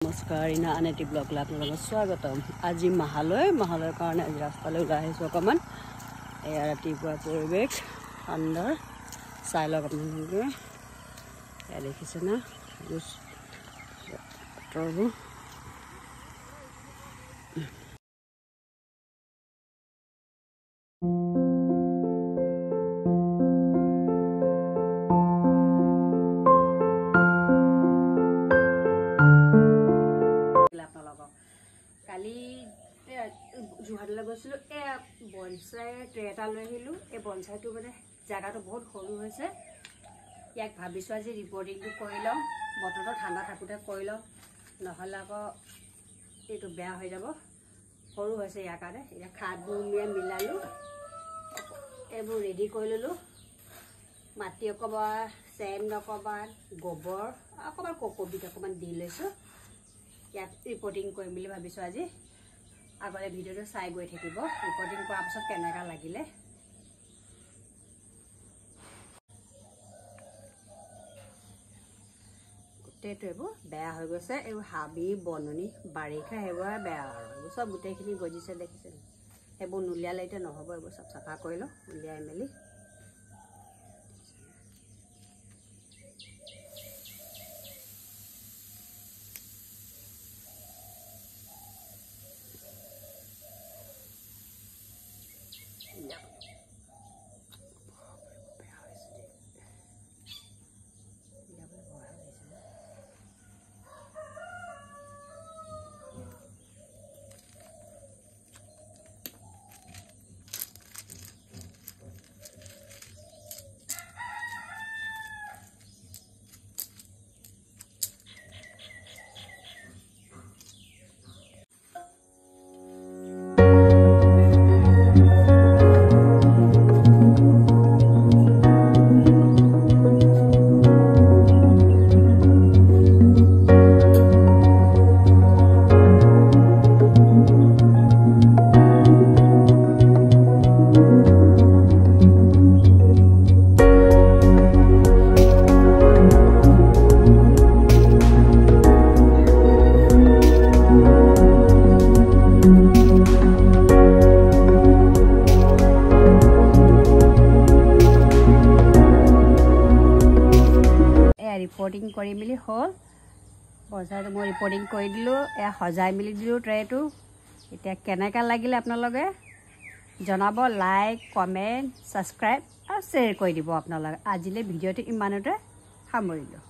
নমস্কাৰ ইনা আনেটি ব্লগ আপোনালোকক স্বাগতম। আজি মাহালয়ৰ কাৰণে আজি ৰাস্তালৈ ওলাই আহিছোঁ অকণমান। এয়া ৰাতিপুৱা পৰিৱেশ ঠাণ্ডাৰ চাই লওক আপোনালোকে। এয়া দেখিছে না বতৰবোৰ। কালি যোৰহাটলৈ গৈছিলোঁ, বনচাই ট্ৰে এটা লৈ আহিলোঁ। এই বনচাইটো মানে জেগাটো বহুত সৰু হৈছে। ইয়াক ভাবিছোঁ আজি ৰিপৰ্টিংটো কৰি লওঁ, বতৰটো ঠাণ্ডা থাকোঁতে কৰি লওঁ, নহ'লে আকৌ এইটো বেয়া হৈ যাব। সৰু হৈছে ইয়াৰ কাৰণে। এতিয়া খাতবোৰ মিলালোঁ, এইবোৰ ৰেডি কৰি ল'লোঁ। মাটি অকণমান, চেণ্ড অকণমান, গোবৰ অকণমান, কক'পিট অকণমান দি লৈছোঁ। ইয়াত ৰিপৰ্টিং কৰিম বুলি ভাবিছোঁ আজি। আগতে ভিডিঅ'টো চাই গৈ থাকিব, ৰিপৰ্টিং কৰাৰ পিছত কেনেকুৱা লাগিলে। গোটেইটো এইবোৰ বেয়া হৈ গৈছে। এইবোৰ হাবি বননি বাৰিষা সেইবোৰ বেয়া আৰু এইবোৰ চব গোটেইখিনি গজিছে দেখিছে। সেইবোৰ নুলিয়ালে এতিয়া নহ'ব। এইবোৰ চব চাফা কৰি লওঁ, উলিয়াই মেলি। ৰিপৰ্টিং কৰি মেলি হ'ল। বজাৰটো মই ৰিপৰ্টিং কৰি দিলোঁ, এয়া সজাই মেলি দিলোঁ ট্ৰেটো। এতিয়া কেনেকুৱা লাগিলে আপোনালোকে জনাব। লাইক, কমেণ্ট, ছাবস্ক্ৰাইব আৰু শ্বেয়াৰ কৰি দিব আপোনালোকে। আজিলৈ ভিডিঅ'টো ইমানতে সামৰিলোঁ।